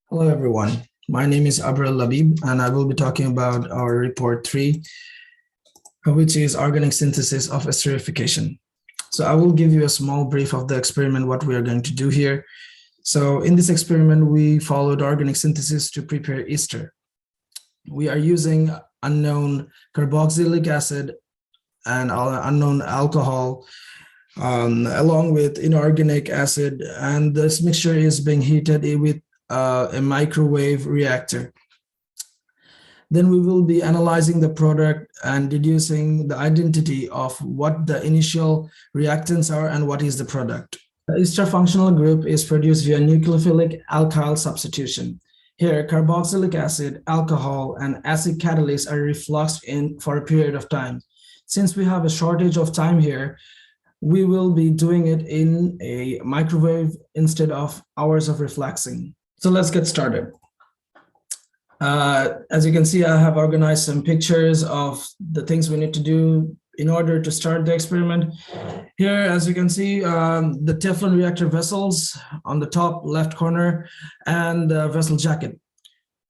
Hello, everyone. My name is Abril Labib, and I will be talking about our report 3, which is organic synthesis of esterification. So I will give you a small brief of the experiment, what we are going to do here. So in this experiment, we followed organic synthesis to prepare ester. We are using unknown carboxylic acid and unknown alcohol along with inorganic acid, and this mixture is being heated with a microwave reactor. Then we will be analyzing the product and deducing the identity of what the initial reactants are and what is the product. The ester functional group is produced via nucleophilic alkyl substitution. Here, carboxylic acid, alcohol, and acid catalysts are refluxed in for a period of time. Since we have a shortage of time here, we will be doing it in a microwave instead of hours of refluxing. So let's get started. As you can see, I have organized some pictures of the things we need to do in order to start the experiment. Here, as you can see, the Teflon reactor vessels on the top left corner and the vessel jacket.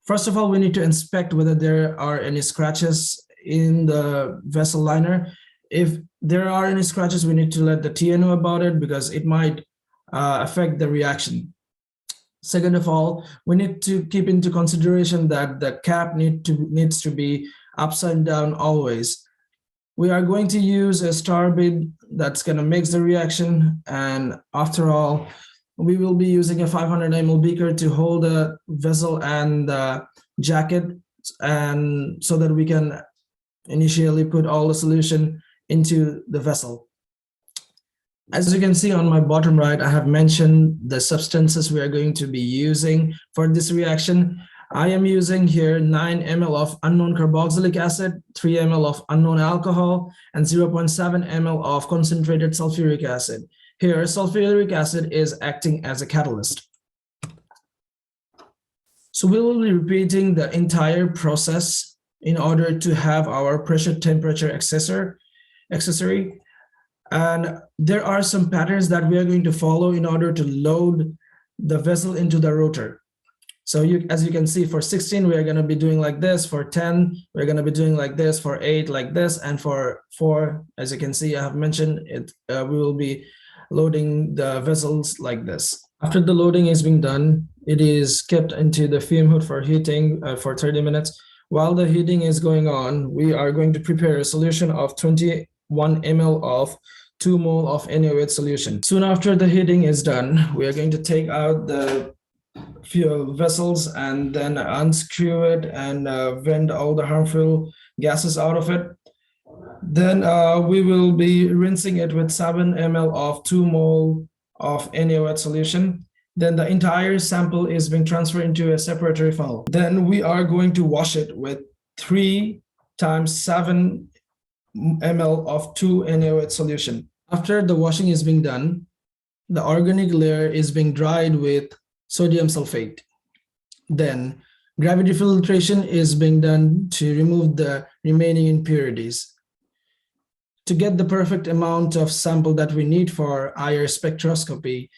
First of all, we need to inspect whether there are any scratches in the vessel liner. If there are any scratches, we need to let the TA know about it because it might affect the reaction. Second of all, we need to keep into consideration that the cap needs to be upside down always. We are going to use a star bead that's going to mix the reaction, and after all, we will be using a 500 ml beaker to hold the vessel and the jacket, and so that we can initially put all the solution into the vessel. As you can see on my bottom right, I have mentioned the substances we are going to be using for this reaction. I am using here 9 ml of unknown carboxylic acid, 3 ml of unknown alcohol, and 0.7 ml of concentrated sulfuric acid. Here, sulfuric acid is acting as a catalyst. So we will be repeating the entire process in order to have our pressure temperature accessory. And there are some patterns that we are going to follow in order to load the vessel into the rotor. So as you can see, for 16, we are going to be doing like this. For 10, we're going to be doing like this. For 8, like this. And for 4, as you can see, I have mentioned it, we will be loading the vessels like this. After the loading is being done, it is kept into the fume hood for heating for 30 minutes. While the heating is going on, we are going to prepare a solution of 21 ml of 2 mole of NaOH solution. Soon after the heating is done, we are going to take out the fuel vessels and then unscrew it and vent all the harmful gases out of it. Then we will be rinsing it with 7 ml of 2 mole of NaOH solution. Then the entire sample is being transferred into a separatory funnel. Then we are going to wash it with 3 times 7 ml of 2 NaOH solution. After the washing is being done, the organic layer is being dried with sodium sulfate. Then gravity filtration is being done to remove the remaining impurities. To get the perfect amount of sample that we need for IR spectroscopy,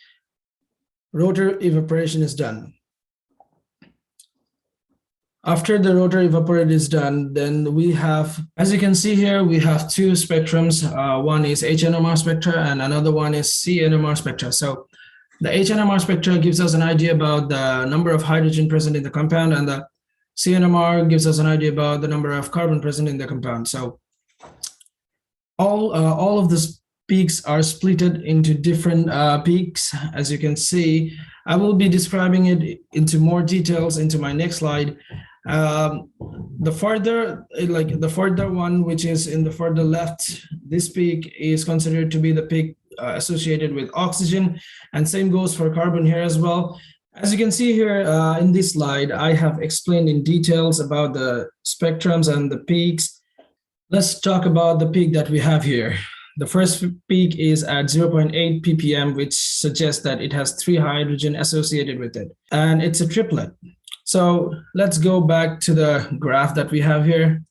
rotor evaporation is done. After the rotor evaporate is done, then we have, as you can see here, we have 2 spectrums. One is HNMR spectra and another one is CNMR spectra. So the HNMR spectra gives us an idea about the number of hydrogen present in the compound, and the CNMR gives us an idea about the number of carbon present in the compound. So all of these peaks are splitted into different peaks. As you can see, I will be describing it into more details into my next slide. The further one, which is in the further left, this peak is considered to be the peak associated with oxygen, and same goes for carbon here as well. As you can see here in this slide, I have explained in details about the spectrums and the peaks. Let's talk about the peak that we have here. The first peak is at 0.8 ppm, which suggests that it has 3 hydrogen associated with it, and it's a triplet. So let's go back to the graph that we have here.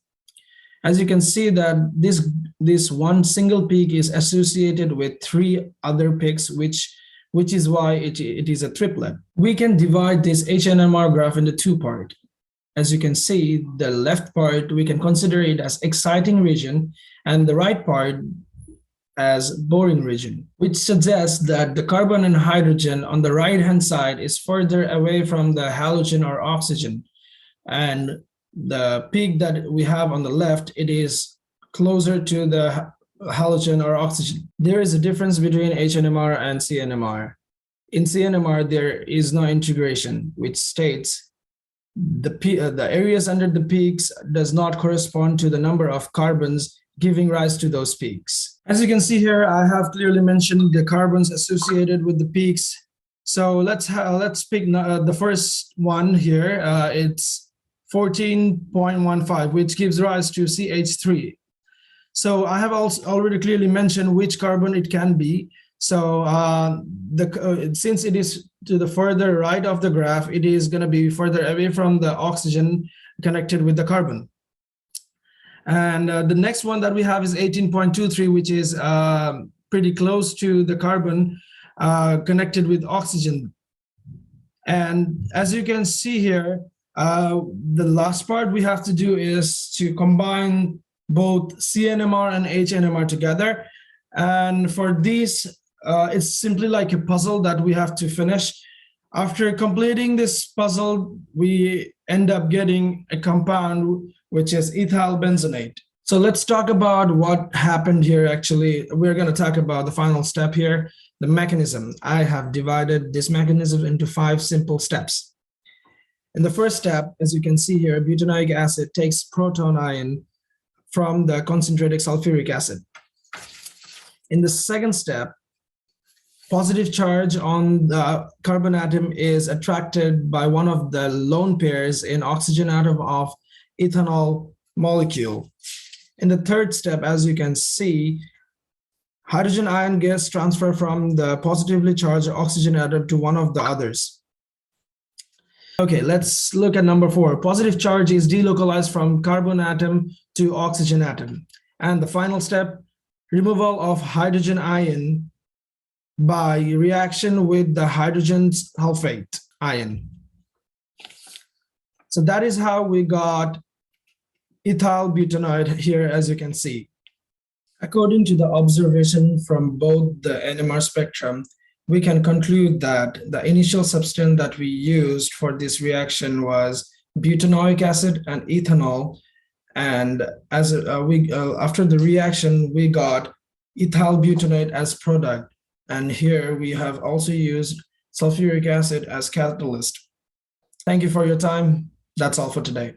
As you can see that this one single peak is associated with 3 other peaks, which which is why it is a triplet. We can divide this HNMR graph into two parts. As you can see, the left part, we can consider it as exciting region, and the right part as boring region, which suggests that the carbon and hydrogen on the right-hand side is further away from the halogen or oxygen. And the peak that we have on the left, it is closer to the halogen or oxygen. There is a difference between HNMR and CNMR. In CNMR, there is no integration, which states the areas under the peaks does not correspond to the number of carbons giving rise to those peaks. As you can see here, I have clearly mentioned the carbons associated with the peaks. So let's pick the first one here. It's 14.15, which gives rise to CH3. So I have also already clearly mentioned which carbon it can be. So since it is to the further right of the graph, it is going to be further away from the oxygen connected with the carbon. And the next one that we have is 18.23, which is pretty close to the carbon connected with oxygen. And as you can see here, the last part we have to do is to combine both CNMR and HNMR together. And for these, it's simply like a puzzle that we have to finish. After completing this puzzle, we end up getting a compound which is ethyl benzenate. So let's talk about what happened here. Actually, we're going to talk about the final step here, the mechanism. I have divided this mechanism into 5 simple steps. In the first step, as you can see here, butanoic acid takes proton ion from the concentrated sulfuric acid. In the second step, positive charge on the carbon atom is attracted by one of the lone pairs in oxygen atom of ethanol molecule. In the third step, as you can see, hydrogen ion gets transferred from the positively charged oxygen atom to one of the others. Okay, let's look at number 4. Positive charge is delocalized from carbon atom to oxygen atom. And the final step, removal of hydrogen ion by reaction with the hydrogen sulfate ion. So that is how we got ethyl butanoate here, as you can see. According to the observation from both the NMR spectrum, we can conclude that the initial substance that we used for this reaction was butanoic acid and ethanol. And as after the reaction, we got ethyl butanate as product. And here we have also used sulfuric acid as catalyst. Thank you for your time. That's all for today.